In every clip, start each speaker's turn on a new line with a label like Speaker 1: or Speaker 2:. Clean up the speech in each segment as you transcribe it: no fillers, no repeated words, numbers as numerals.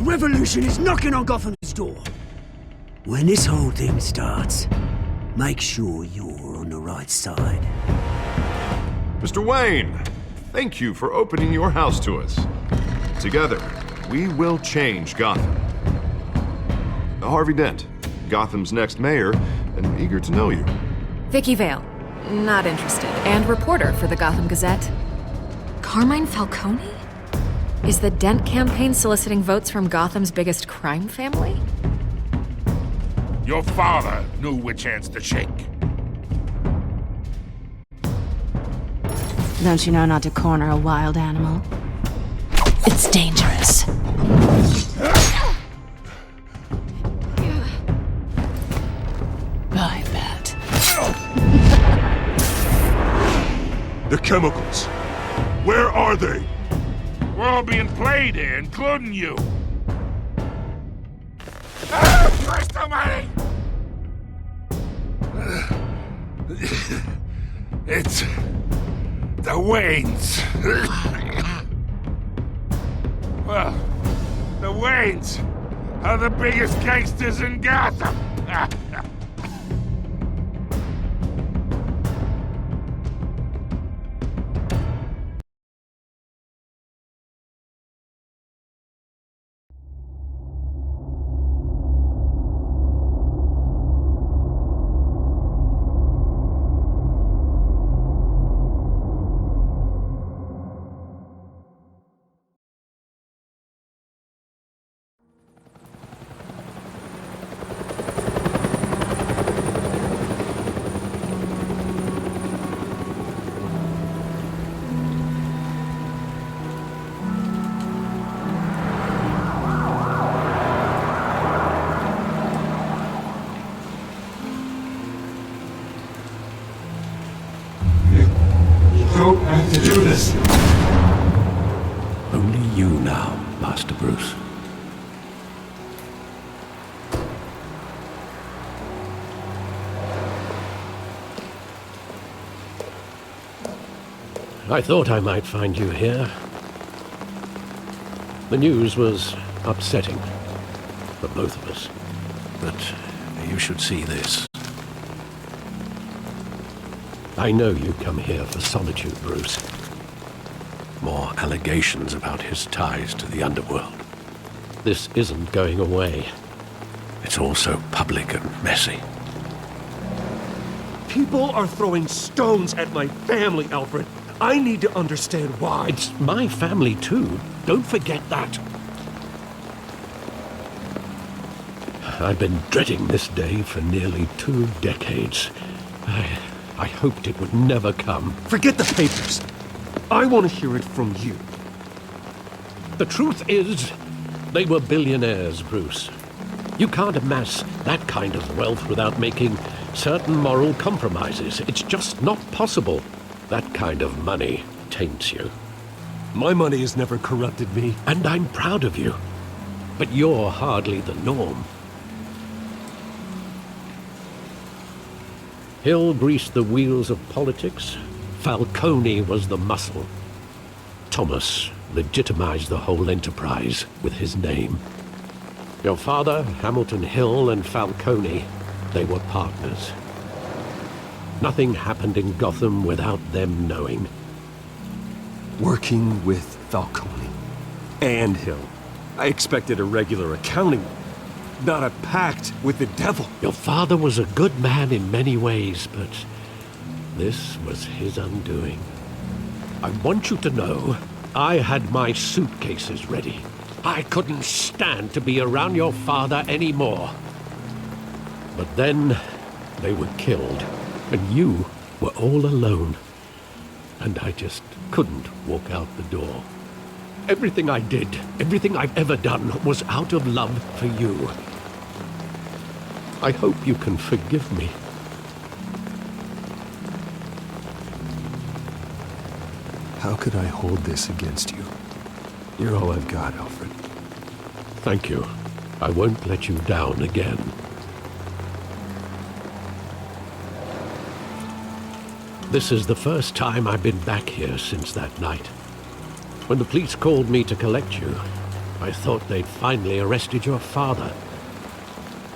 Speaker 1: revolution is knocking on Gotham's door. When this whole thing starts, make sure you're on the right side.
Speaker 2: Mr. Wayne, thank you for opening your house to us. Together, we will change Gotham. Harvey Dent, Gotham's next mayor, and eager to know you.
Speaker 3: Vicky Vale, not interested, and reporter for the Gotham Gazette. Carmine Falcone? Is the Dent campaign soliciting votes from Gotham's biggest crime family?
Speaker 4: Your father knew which hands to shake.
Speaker 5: Don't you know not to corner a wild animal? It's dangerous. I bet.
Speaker 4: The chemicals. Where are they? We're all being played here, including you. Christ almighty! It's the Waynes. Well, the Waynes are the biggest gangsters in Gotham.
Speaker 6: don't have to do this.
Speaker 7: Only you now, Master Bruce. I thought I might find you here. The news was upsetting for both of us. But you should see this. I know you come here for solitude, Bruce. More allegations about his ties to the underworld. This isn't going away. It's all so public and messy.
Speaker 8: People are throwing stones at my family, Alfred. I need to understand why.
Speaker 7: It's my family, too. Don't forget that. I've been dreading this day for nearly 2 decades. I hoped it would never come.
Speaker 8: Forget the papers. I want to hear it from you.
Speaker 7: The truth is, they were billionaires, Bruce. You can't amass that kind of wealth without making certain moral compromises. It's just not possible. That kind of money taints you.
Speaker 8: My money has never corrupted me.
Speaker 7: And I'm proud of you. But you're hardly the norm. Hill greased the wheels of politics. Falcone was the muscle. Thomas legitimized the whole enterprise with his name. Your father, Hamilton Hill, and Falcone, they were partners. Nothing happened in Gotham without them knowing.
Speaker 8: Working with Falcone and Hill. I expected a regular accounting, not a pact with the devil.
Speaker 7: Your father was a good man in many ways, but this was his undoing. I want you to know, I had my suitcases ready. I couldn't stand to be around your father anymore. But then they were killed, and you were all alone. And I just couldn't walk out the door. Everything I did, everything I've ever done, was out of love for you. I hope you can forgive me.
Speaker 8: How could I hold this against you? You're all I've got, Alfred.
Speaker 7: Thank you. I won't let you down again. This is the first time I've been back here since that night. When the police called me to collect you, I thought they'd finally arrested your father.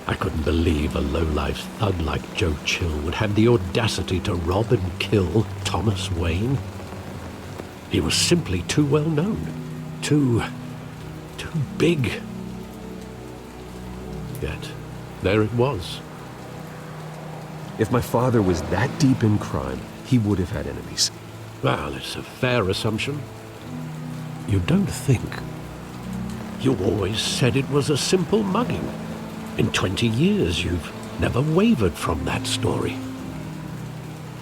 Speaker 7: I couldn't believe a low-life thug like Joe Chill would have the audacity to rob and kill Thomas Wayne. He was simply too well known. Too big. Yet, there it was.
Speaker 8: If my father was that deep in crime, he would have had enemies.
Speaker 7: Well, it's a fair assumption. You don't think? You always said it was a simple mugging. In 20 years, you've never wavered from that story.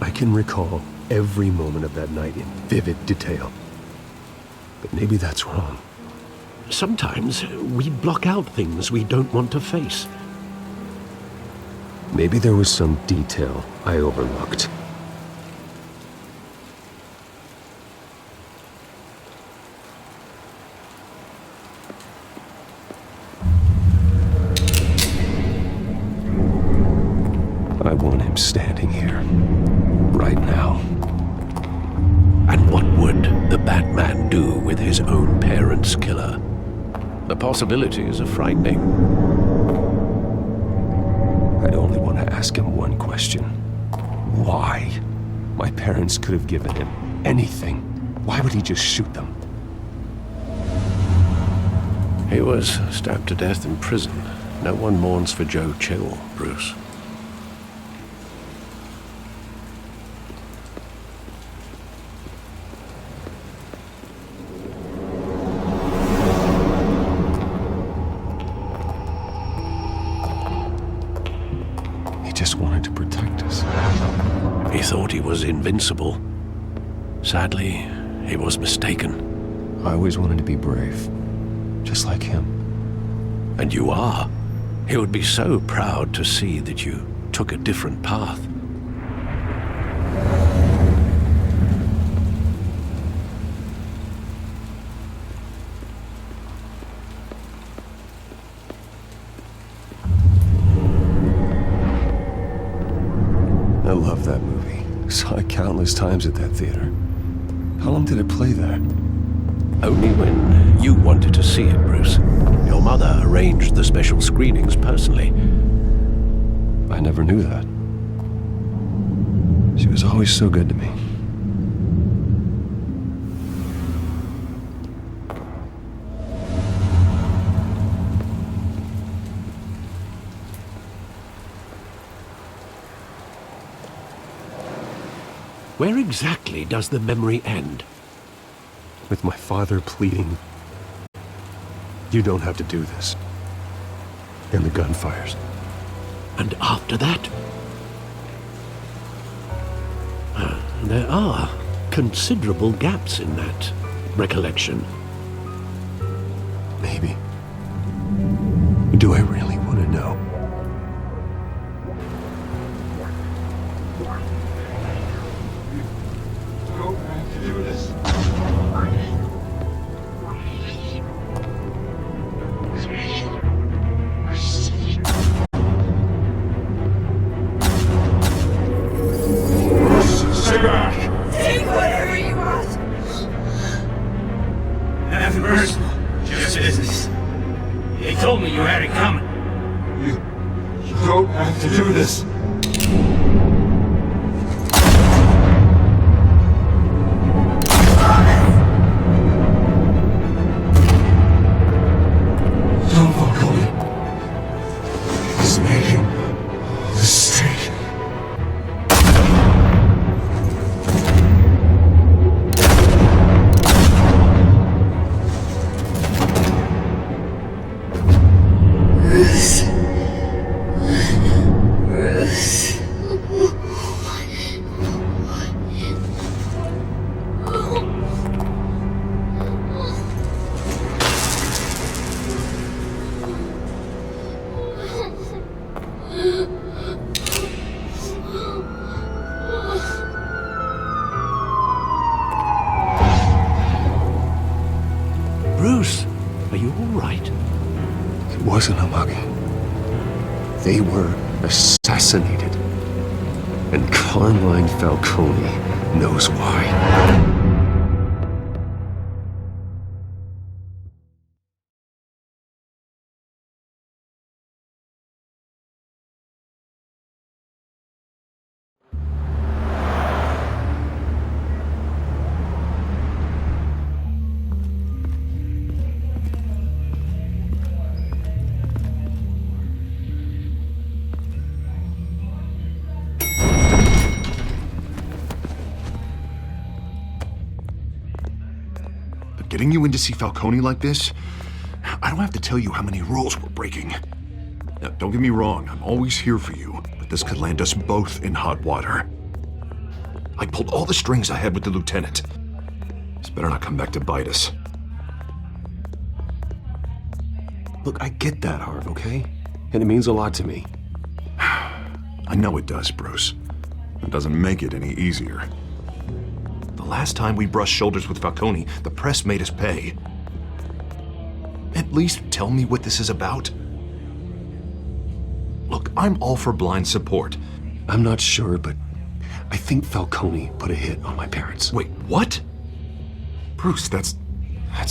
Speaker 8: I can recall every moment of that night in vivid detail. But maybe that's wrong.
Speaker 7: Sometimes we block out things we don't want to face.
Speaker 8: Maybe there was some detail I overlooked. I want him standing here, right now.
Speaker 7: And what would the Batman do with his own parents' killer? The possibilities are frightening.
Speaker 8: I'd only want to ask him one question. Why? My parents could have given him anything. Why would he just shoot them?
Speaker 7: He was stabbed to death in prison. No one mourns for Joe Chill, Bruce.
Speaker 8: He just wanted to protect us.
Speaker 7: He thought he was invincible. Sadly, he was mistaken.
Speaker 8: I always wanted to be brave, just like him.
Speaker 7: And you are. He would be so proud to see that you took a different path.
Speaker 8: I love that movie. Saw it countless times at that theater. How long did it play there?
Speaker 7: Only when you wanted to see it, Bruce. Your mother arranged the special screenings personally.
Speaker 8: I never knew that. She was always so good to me.
Speaker 7: Where exactly does the memory end?
Speaker 8: With my father pleading, "You don't have to do this." And the gunfires.
Speaker 7: And after that? There are considerable gaps in that recollection.
Speaker 8: Maybe. Do I really want to know?
Speaker 6: Don't have to do this. Stay back!
Speaker 9: Take whatever you want.
Speaker 1: Nothing personal, just business. They told me you had it coming.
Speaker 6: You don't have to do this. Don't walk away. He's making a mistake.
Speaker 7: Bruce, are you all right?
Speaker 8: It wasn't a mugging. They were assassinated. And Carmine Falcone knows why.
Speaker 2: Getting you in to see Falcone like this? I don't have to tell you how many rules we're breaking. Now, don't get me wrong, I'm always here for you, but this could land us both in hot water. I pulled all the strings I had with the lieutenant. This better not come back to bite us.
Speaker 8: Look, I get that, Harv, okay? And it means a lot to me.
Speaker 2: I know it does, Bruce. It doesn't make it any easier. The last time we brushed shoulders with Falcone, the press made us pay. At least tell me what this is about. Look, I'm all for blind support.
Speaker 8: I'm not sure, but I think Falcone put a hit on my parents.
Speaker 2: Wait, what? Bruce, that's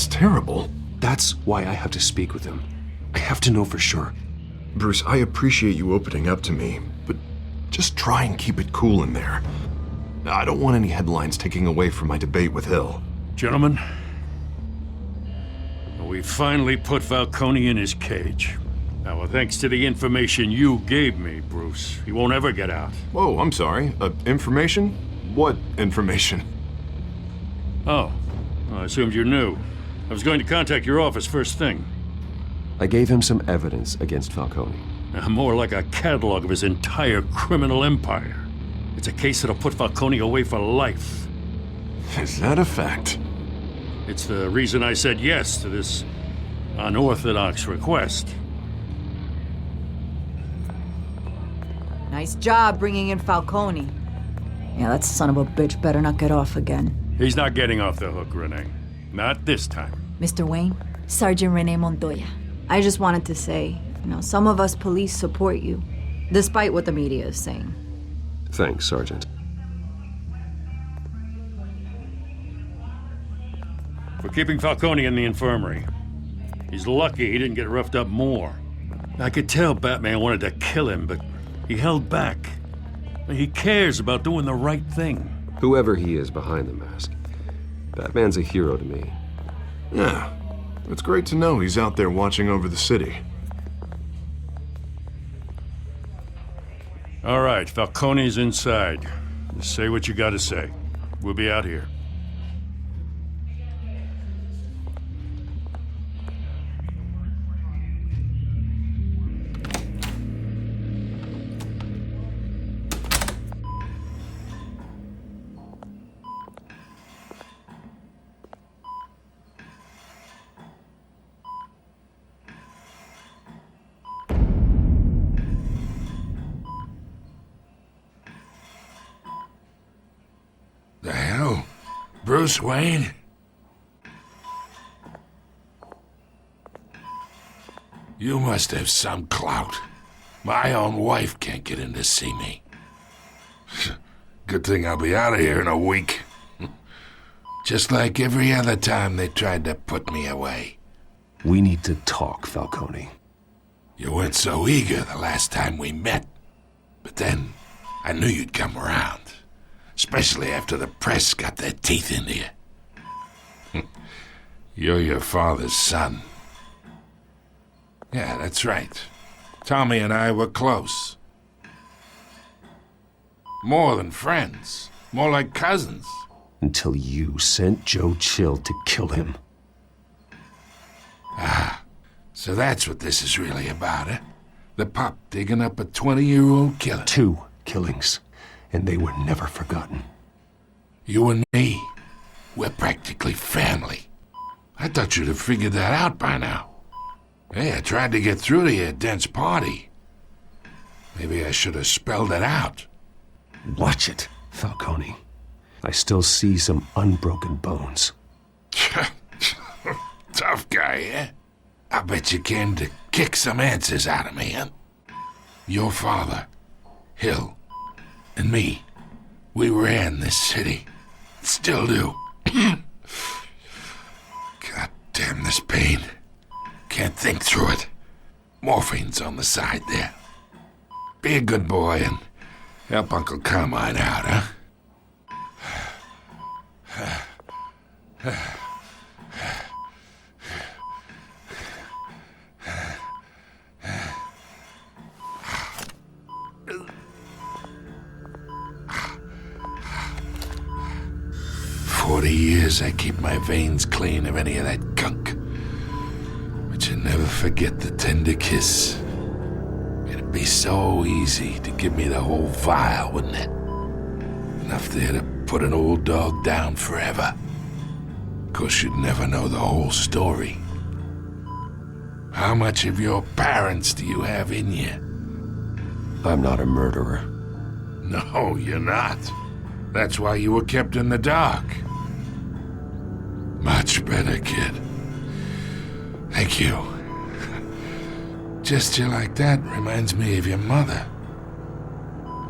Speaker 2: terrible.
Speaker 8: That's why I have to speak with him. I have to know for sure.
Speaker 2: Bruce, I appreciate you opening up to me, but just try and keep it cool in there. I don't want any headlines taking away from my debate with Hill.
Speaker 4: Gentlemen, we finally put Falcone in his cage. Now, thanks to the information you gave me, Bruce, he won't ever get out.
Speaker 2: Whoa, I'm sorry. Information? What information?
Speaker 4: Oh, I assumed you knew. I was going to contact your office first thing.
Speaker 8: I gave him some evidence against Falcone.
Speaker 4: More like a catalog of his entire criminal empire. It's a case that'll put Falcone away for life.
Speaker 2: Is that a fact?
Speaker 4: It's the reason I said yes to this unorthodox request.
Speaker 9: Nice job bringing in Falcone. Yeah, that son of a bitch better not get off again.
Speaker 4: He's not getting off the hook, Renee. Not this time.
Speaker 9: Mr. Wayne, Sergeant Renee Montoya. I just wanted to say, some of us police support you, despite what the media is saying.
Speaker 8: Thanks, Sergeant.
Speaker 4: For keeping Falcone in the infirmary. He's lucky he didn't get roughed up more. I could tell Batman wanted to kill him, but he held back. He cares about doing the right thing.
Speaker 8: Whoever he is behind the mask, Batman's a hero to me.
Speaker 2: Yeah, it's great to know he's out there watching over the city.
Speaker 4: All right, Falcone's inside. Just say what you gotta say. We'll be out here.
Speaker 10: The hell? Bruce Wayne? You must have some clout. My own wife can't get in to see me. Good thing I'll be out of here in a week. Just like every other time they tried to put me away.
Speaker 8: We need to talk, Falcone.
Speaker 10: You weren't so eager the last time we met. But then, I knew you'd come around. Especially after the press got their teeth into you. You're your father's son. Yeah, that's right. Tommy and I were close. More than friends. More like cousins.
Speaker 8: Until you sent Joe Chill to kill him.
Speaker 10: Ah, so that's what this is really about, eh? The pup digging up a 20-year-old killer.
Speaker 8: 2 killings. And they were never forgotten.
Speaker 10: You and me, we're practically family. I thought you'd have figured that out by now. Hey, I tried to get through to your dense party. Maybe I should have spelled it out.
Speaker 8: Watch it, Falcone. I still see some unbroken bones.
Speaker 10: Tough guy, eh? I bet you came to kick some answers out of me, huh? Your father, Hill, and me, we ran this city. Still do. God damn this pain. Can't think through it. Morphine's on the side there. Be a good boy and help Uncle Carmine out, huh? 40 years, I keep my veins clean of any of that gunk. But you never forget the tender kiss. It'd be so easy to give me the whole vial, wouldn't it? Enough there to put an old dog down forever. Of course, you'd never know the whole story. How much of your parents do you have in you?
Speaker 8: I'm not a murderer.
Speaker 10: No, you're not. That's why you were kept in the dark. Much better, kid. Thank you. Gesture like that reminds me of your mother.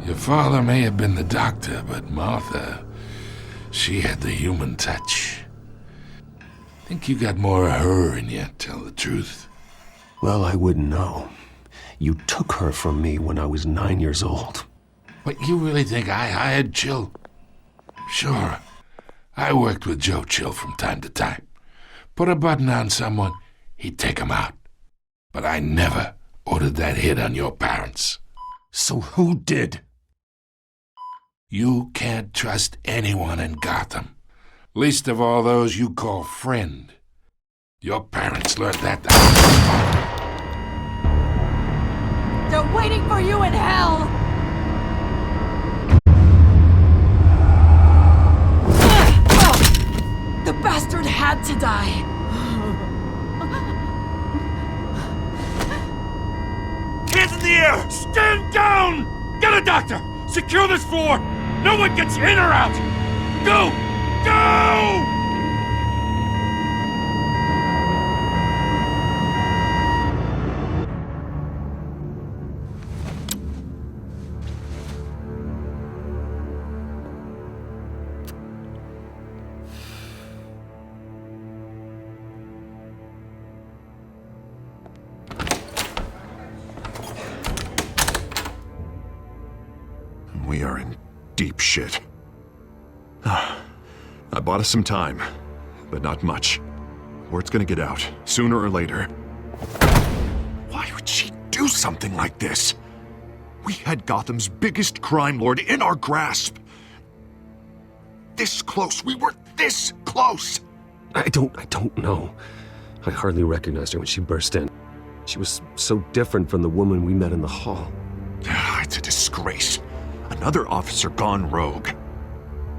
Speaker 10: Your father may have been the doctor, but Martha, she had the human touch. Think you got more of her in you, tell the truth.
Speaker 8: Well, I wouldn't know. You took her from me when I was 9 years old.
Speaker 10: But you really think I hired Chill? Sure. I worked with Joe Chill from time to time. Put a button on someone, he'd take him out. But I never ordered that hit on your parents.
Speaker 8: So who did?
Speaker 10: You can't trust anyone in Gotham. Least of all those you call friend. Your parents learned that.
Speaker 9: They're waiting for you in hell! The bastard had to die!
Speaker 4: Hands in the air! Stand down! Get a doctor! Secure this floor! No one gets in or out! Go! Go!
Speaker 2: We are in deep shit. I bought us some time, but not much. Word's gonna get out, sooner or later. Why would she do something like this? We had Gotham's biggest crime lord in our grasp. This close, we were this close!
Speaker 8: I don't know. I hardly recognized her when she burst in. She was so different from the woman we met in the hall.
Speaker 2: It's a disgrace. Another officer gone rogue.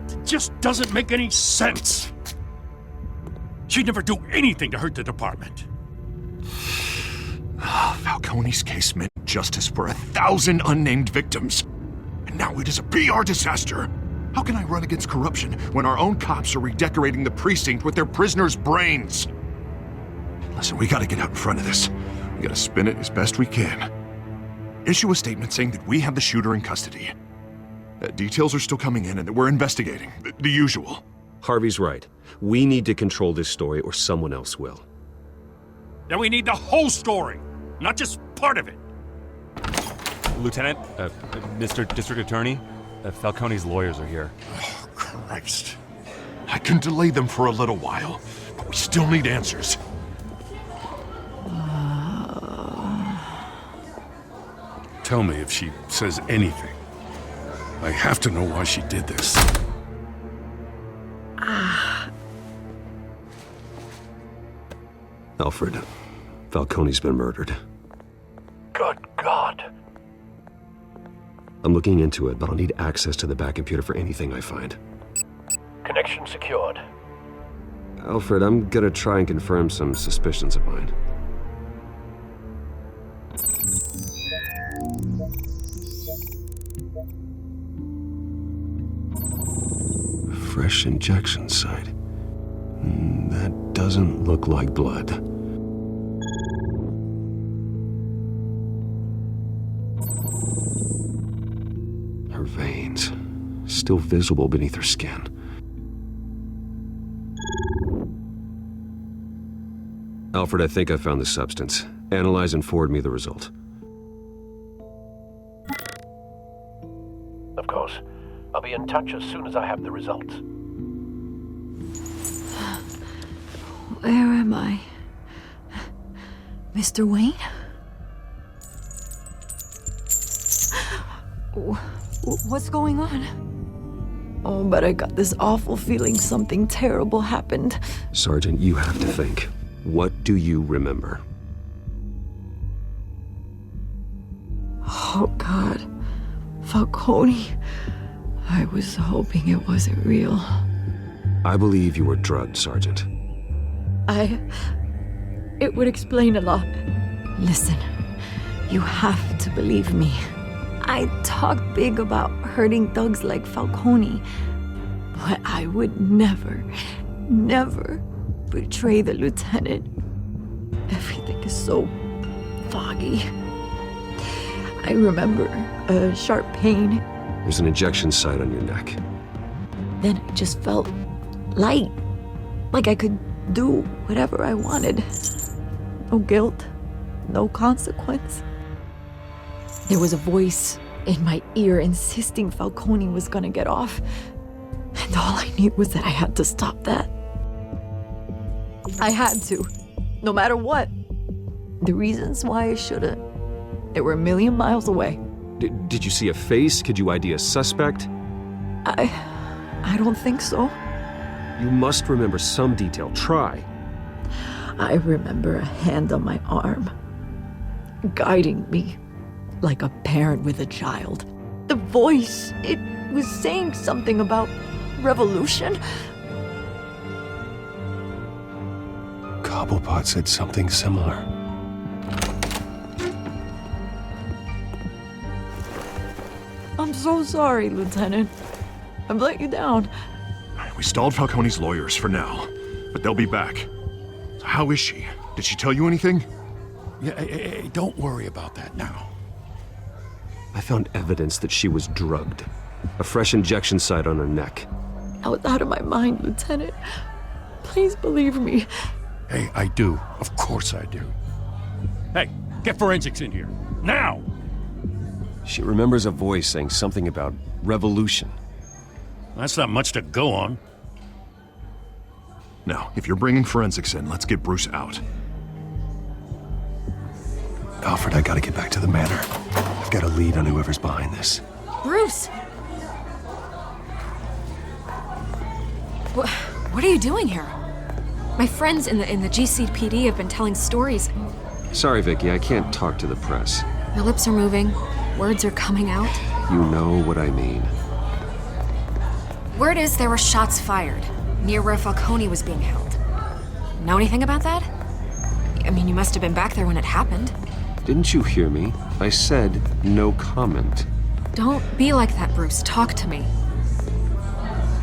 Speaker 4: It just doesn't make any sense. She'd never do anything to hurt the department.
Speaker 2: Falcone's case meant justice for 1,000 unnamed victims. And now it is a PR disaster. How can I run against corruption when our own cops are redecorating the precinct with their prisoners' brains? Listen, we gotta get out in front of this. We gotta spin it as best we can. Issue a statement saying that we have the shooter in custody. Details are still coming in and that we're investigating. The usual.
Speaker 8: Harvey's right. We need to control this story or someone else will.
Speaker 4: Then we need the whole story, not just part of it.
Speaker 11: Lieutenant, Mr. District Attorney, Falcone's lawyers are here.
Speaker 2: Oh, Christ. I can delay them for a little while, but we still need answers.
Speaker 4: Tell me if she says anything. I have to know why she did this.
Speaker 8: Alfred, Falcone's been murdered.
Speaker 7: Good God.
Speaker 8: I'm looking into it, but I'll need access to the back computer for anything I find.
Speaker 7: Connection secured.
Speaker 8: Alfred, I'm gonna try and confirm some suspicions of mine. Fresh injection site. That doesn't look like blood. Her veins, still visible beneath her skin. Alfred, I think I found the substance. Analyze and forward me the result.
Speaker 7: Of course. I'll be in touch as soon as I have the results.
Speaker 9: Where am I? Mr. Wayne? What's going on? Oh, but I got this awful feeling something terrible happened.
Speaker 8: Sergeant, you have to think. What do you remember?
Speaker 9: Oh, God. Falcone. I was hoping it wasn't real.
Speaker 8: I believe you were drugged, Sergeant.
Speaker 9: It would explain a lot. Listen, you have to believe me. I talk big about hurting thugs like Falcone, but I would never betray the lieutenant. Everything is so foggy. I remember a sharp pain.
Speaker 8: There's an injection site on your neck.
Speaker 9: Then it just felt light, like I could do whatever I wanted. No guilt, no consequence. There was a voice in my ear insisting Falcone was gonna get off. And all I knew was that I had to stop that. I had to, no matter what. The reasons why I shouldn't, they were a million miles away.
Speaker 8: Did you see a face? Could you ID a suspect?
Speaker 9: I don't think so.
Speaker 8: You must remember some detail. Try.
Speaker 9: I remember a hand on my arm, guiding me like a parent with a child. The voice, it was saying something about revolution.
Speaker 8: Cobblepot said something similar.
Speaker 9: I'm so sorry, Lieutenant. I've let you down.
Speaker 2: We stalled Falcone's lawyers for now, but they'll be back. So how is she? Did she tell you anything?
Speaker 4: Yeah, hey, don't worry about that now.
Speaker 8: I found evidence that she was drugged. A fresh injection site on her neck.
Speaker 9: I was out of my mind, Lieutenant. Please believe me.
Speaker 4: Hey, I do. Of course I do. Hey, get forensics in here. Now!
Speaker 8: She remembers a voice saying something about revolution.
Speaker 4: That's not much to go on.
Speaker 2: Now, if you're bringing forensics in, let's get Bruce out.
Speaker 8: Alfred, I gotta get back to the manor. I've got a lead on whoever's behind this.
Speaker 3: Bruce! What are you doing here? My friends in the GCPD have been telling stories.
Speaker 8: Sorry, Vicky, I can't talk to the press.
Speaker 3: My lips are moving. Words are coming out.
Speaker 8: You know what I mean.
Speaker 3: Word is there were shots fired near where Falcone was being held. Know anything about that? I mean, you must have been back there when it happened.
Speaker 8: Didn't you hear me? I said no comment.
Speaker 3: Don't be like that, Bruce. Talk to me.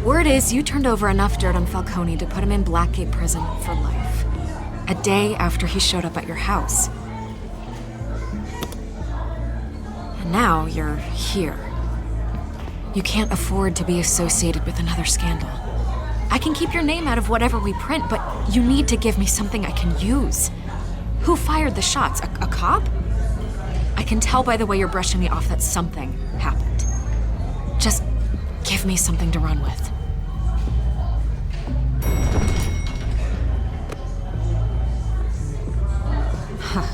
Speaker 3: Word is you turned over enough dirt on Falcone to put him in Blackgate Prison for life. A day after he showed up at your house. And now you're here. You can't afford to be associated with another scandal. I can keep your name out of whatever we print, but you need to give me something I can use. Who fired the shots? A cop? I can tell by the way you're brushing me off that something happened. Just give me something to run with. Huh.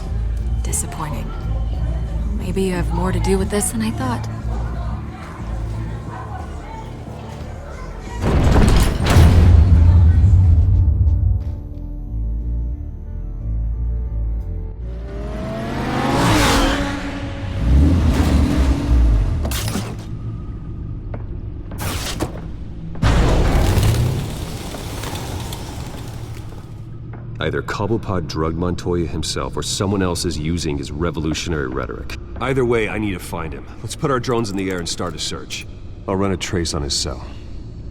Speaker 3: Disappointing. Maybe you have more to do with this than I thought.
Speaker 8: Either Cobblepot drugged Montoya himself or someone else is using his revolutionary rhetoric. Either way, I need to find him. Let's put our drones in the air and start a search. I'll run a trace on his cell.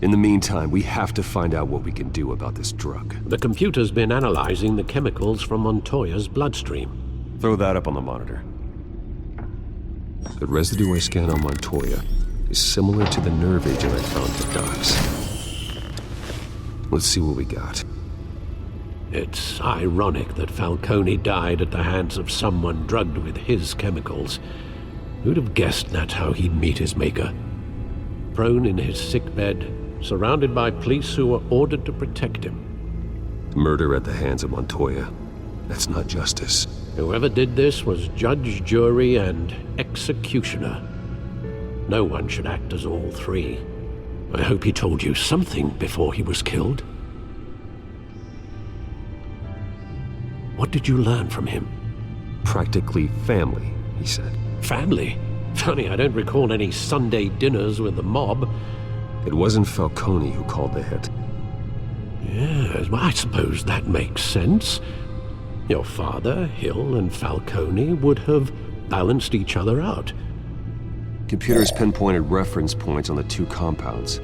Speaker 8: In the meantime, we have to find out what we can do about this drug.
Speaker 7: The computer's been analyzing the chemicals from Montoya's bloodstream.
Speaker 8: Throw that up on the monitor. The residue I scan on Montoya is similar to the nerve agent I found at the docks. Let's see what we got.
Speaker 7: It's ironic that Falcone died at the hands of someone drugged with his chemicals. Who'd have guessed that's how he'd meet his maker? Prone in his sickbed, surrounded by police who were ordered to protect him.
Speaker 8: Murder at the hands of Montoya. That's not justice.
Speaker 7: Whoever did this was judge, jury, and executioner. No one should act as all three. I hope he told you something before he was killed. What did you learn from him?
Speaker 8: Practically family, he said.
Speaker 7: Family? Funny, I don't recall any Sunday dinners with the mob.
Speaker 8: It wasn't Falcone who called the hit.
Speaker 7: Yes, well, I suppose that makes sense. Your father, Hill, and Falcone would have balanced each other out.
Speaker 8: Computers pinpointed reference points on the two compounds.